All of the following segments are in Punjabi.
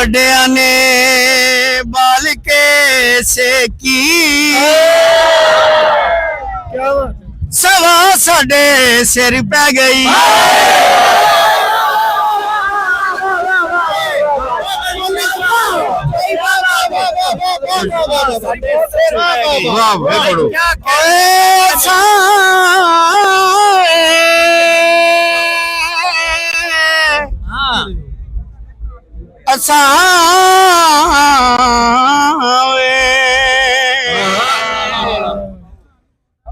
ਵੱਡਿਆਂ ਨੇ ਬਾਲ ਕੇ ਸੇਕੀ ਸਵਾ ਸਾਡੇ ਸਿਰ ਪੈ ਗਈ ਵਾਹ ਵੇ ਬੜੋ ਅਸਾਂ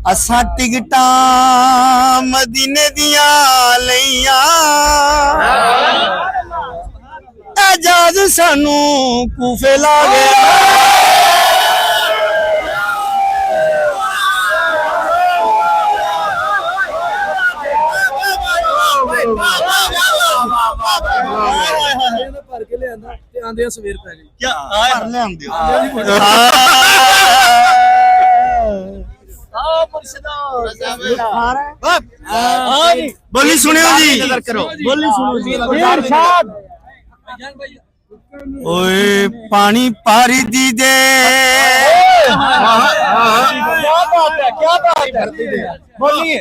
ਅਸਾਂ ਟਿਕਟਾਂ ਮਦੀਨੇ ਦੀਆਂ ਲਈਆਂ ਇਜਾਜ਼ ਸਾਨੂੰ ਕੂਫੇ ਲਾ ਗਿਆ ਭਰ ਕੇ ਲਿਆਂਦਾ ਤੇ ਆਂਦੇ ਸਵੇਰ ਪੈ ਗਈ ਕੀ ਭਰ ਲਿਆਂਦੇ ਬੋਲੀ ਸੁਣਿਓ ਜੀ ਬੋਲੀ ਸੁਣੋ ਜੀ ਓਏ ਪਾਣੀ ਪਾਰੀ ਦੀ ਦੇ क्या बात है बोलिए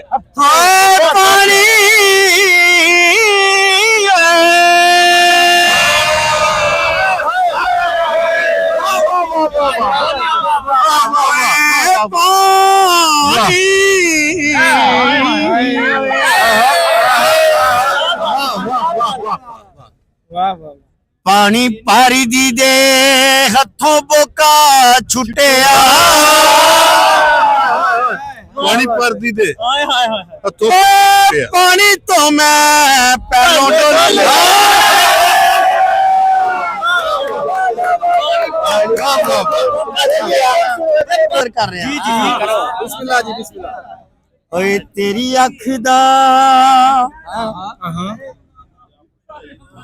ਪਾਣੀ ਪਾਣੀ ਪਾਰੀ ਦੀ ਦੇ ਹੱਥੋਂ ਬੋਕਾ ਛੁੱਟਿਆ ਪਾਣੀ ਪਰਦੀ ਦੇ ਹੱਥੋਂ ਪਾਣੀ ਤੋਂ ਮੈਂ ਪਹਿਲੋਂ ਡੋਲਿਆ ਕਰ ਰਿਹਾ जी जी करो बिस्मिल्लाह जी बिस्मिल्लाह ਓਏ ਤੇਰੀ ਅੱਖ ਦਾ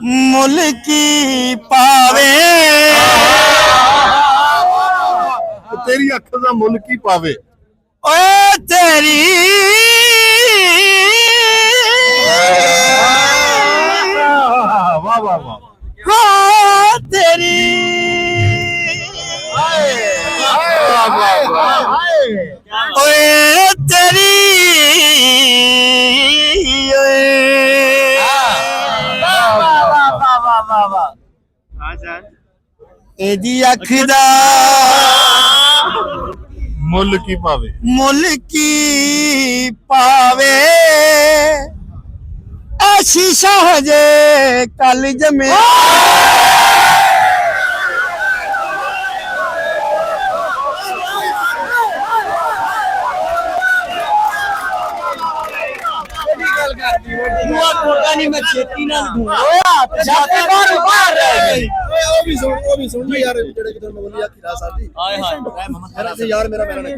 ਮੁੱਲ ਕੀ ਪਾਵੇ ਤੇਰੀ ਅੱਖ ਦਾ ਮੁੱਲ ਕੀ ਪਾਵੇ ਓਏ ਤੇਰੀ ਵਾਹ ਵਾਹ ਵਾਹ ਹਾਂ ਤੇਰੀ ਓਏ ਤੇਰੀ ਓਏ ਇਹਦੀ ਅੱਖ ਦਾ ਮੁੱਲ ਕੀ ਪਾਵੇ ਮੁੱਲ ਕੀ ਪਾਵੇ ਐ ਸ਼ੀਸ਼ਾ ਹਜੇ ਕੱਲ ਜਮੇ नहीं मैं खेती ना दूंगा जाते बाहर रह गई वो भी सुन यार जेड़े किधर में बोली खिला साथी हाय हाय मोहम्मद यार मेरा नहीं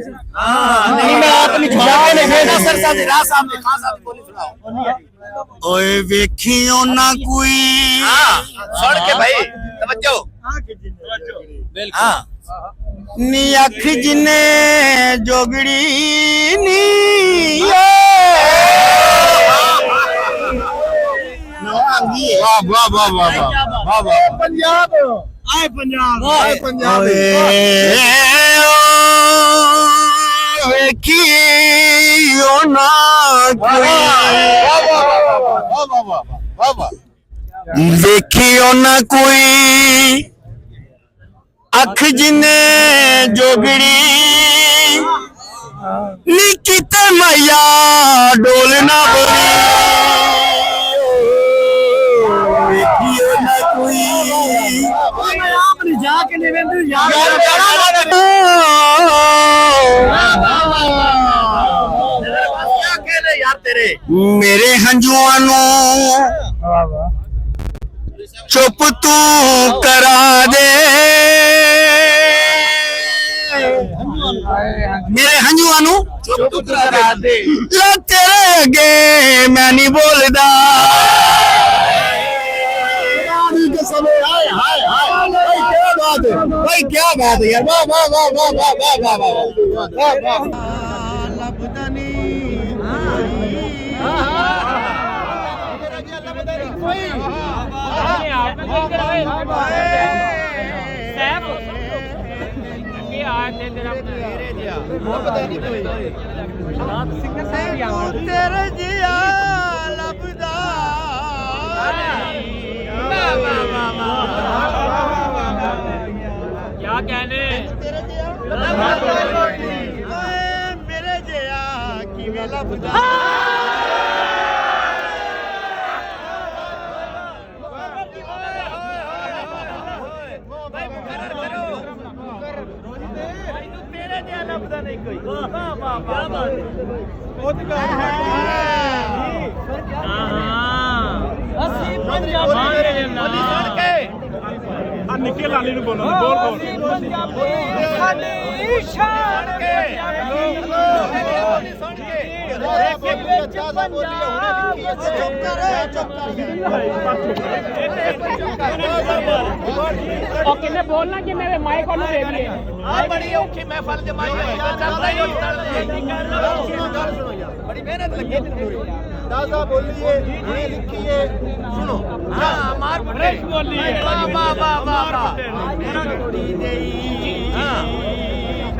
नहीं मैं आप नहीं खा के नहीं सर साहब राह साहब ने खान साहब बोली सुनाओ ओए वेखियो ना कोई सुन के भाई तवज्जो हां नी अख जिने जोगड़ी नी वाह वाह वाह वाह वाह वाह पंजाब आए पंजाब वेखियो ना वेखियो ना कोई अख जिने जोगड़ी नी किते मैया डोल ना बोली वेखियो ना कोई जाके निवेंद्र यार मेरे हंजुआ नु चुप तू करा दे मेरे हंजुआ नु चुप करा दे ला तेरे अगे मैं नहीं बोलदा भाई क्या बात है यार वाह वाह वाह वाह वाह वाह वाह वाह वाह लभदा नहीं कोई ਤੇਰੇ ਜਿਆ ਲੱਭਦਾ क्या कहने ਤੇਰੇ ਜਿਆ ਓਏ ਮੇਰੇ ਜਿਆ ਕਿਵੇਂ ਲੱਭਦਾ तेरे दिया लभदा नहीं कोई वाह वाह वाह क्या बात है ਅਸੀਂ ਪੰਜਾਬੀ ਸੁਣ ਕੇ ਆ ਨਿੱਕੇ ਲਾਲੀ ਨੂੰ ਬੋਲਣ ਬੋਲ ਪੰਜਾਬੀ ਸਾਡੀ ਸ਼ਾਨ ਕੇ ਸੁਣ ਕੇ ਇੱਕ ਵਿੱਚ ਪੰਜਾਬ ਚੁੱਪ ਕਰ ਉਹ ਕਿੰਨੇ ਬੋਲਣਾ ਕਿੰਨੇ ਦੇ ਮਾਈਕ ਉਹਨੂੰ ਦੇ ਦਈਏ ਆ ਬੜੀ ਔਖੀ ਮਹਿਫਲ ਜਮਾਈ ਹੋਈ ਹੈ ਚੱਲਦਾ ਹੀ ਬੜੀ ਮਿਹਨਤ ਲੱਗੀ ਦਾਦਾ ਬੋਲੀਏ ਹੁਣੇ ਲਿਖੀਏ ਸੁਣੋ ਹਾਂ ਮਾਰ ਪੱਟੇ ਬੋਲੀਏ ਵਾਹ ਵਾਹ ਵਾਹ ਵਾਹ ਕੁੜੀ ਦੇਈ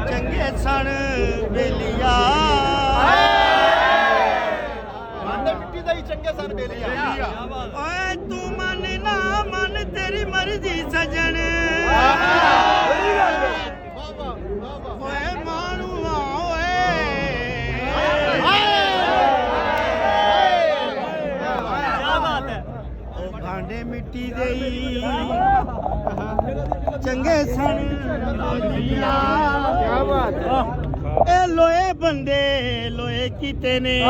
ਚੰਗੇ ਸਣ ਬੇਲੀਆ ਮਾਂਡੇ ਮਿੱਟੀ ਦਾ ਹੀ ਚੰਗੇ ਸਨ ਬੇਲੀਆ ਓਏ ਤੂੰ ਮੰਨ ਨਾ ਮੰਨ ਤੇਰੀ ਮਰਜ਼ੀ ਸਜਣ ਓਏ ਮਾਣੂਆ ਓਏ ਉਹ ਭਾਂਡੇ ਮਿੱਟੀ ਦੇਈ ਚੰਗੇ ਸਣ ਬੇਲੀਆ ਇਹ ਲੋਏ ਬੰਦੇ ਲੋਏ ਕੀਤੇ ਨੇ